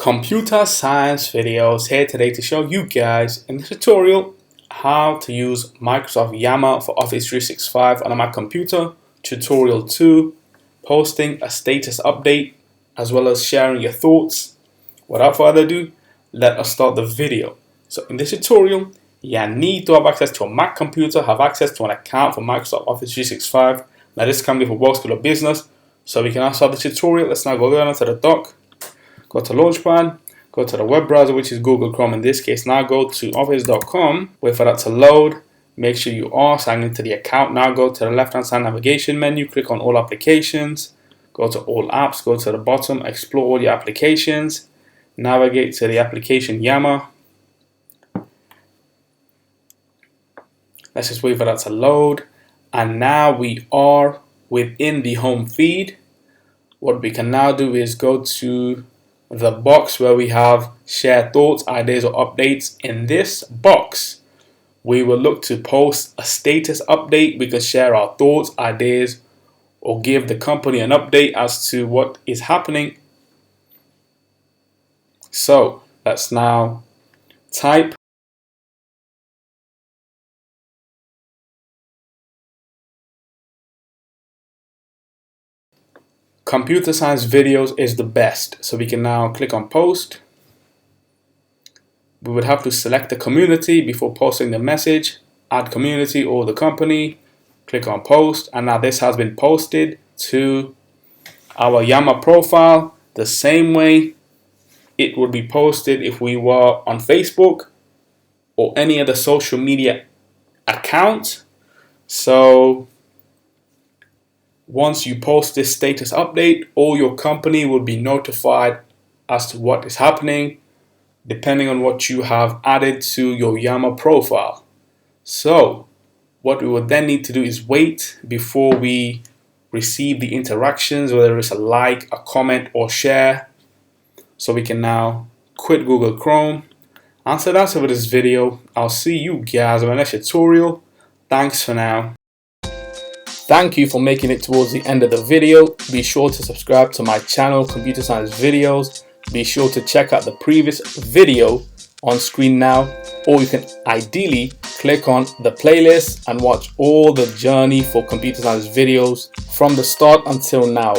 Computer Science Videos here today to show you guys in this tutorial how to use Microsoft Yammer for Office 365 on a Mac computer. Tutorial 2, posting a status update as well as sharing your thoughts. Without further ado, let us start the video. So in this tutorial, you need to have access to a Mac computer, have access to an account for Microsoft Office 365. Now this can be for work, school or business. So we can now start the tutorial. Let's now go down to the dock. Go to Launchpad, go to the web browser, which is Google Chrome in this case. Now go to office.com, wait for that to load. Make sure you are signed into the account. Now go to the left-hand side navigation menu, click on all applications, go to all apps, go to the bottom, explore all your applications, navigate to the application Yammer. Let's just wait for that to load. And now we are within the home feed. What we can now do is go to the box where we have share thoughts, ideas or updates. In this box we will look to post a status update. We can share our thoughts, ideas, or give the company an update as to what is happening. So let's now type Computer Science Videos is the best. So we can now click on post. We would have to select the community before posting the message, add community or the company, click on post, and now this has been posted to our Yammer profile the same way it would be posted if we were on Facebook or any other social media account. So once you post this status update, all your company will be notified as to what is happening, depending on what you have added to your Yammer profile. So what we would then need to do is wait before we receive the interactions, whether it's a like, a comment, or share. So we can now quit Google Chrome. And so that's it for this video. I'll see you guys in my next tutorial. Thanks for now. Thank you for making it towards the end of the video. Be sure to subscribe to my channel, Computer Science Videos. Be sure to check out the previous video on screen now, or you can ideally click on the playlist and watch all the journey for Computer Science Videos from the start until now.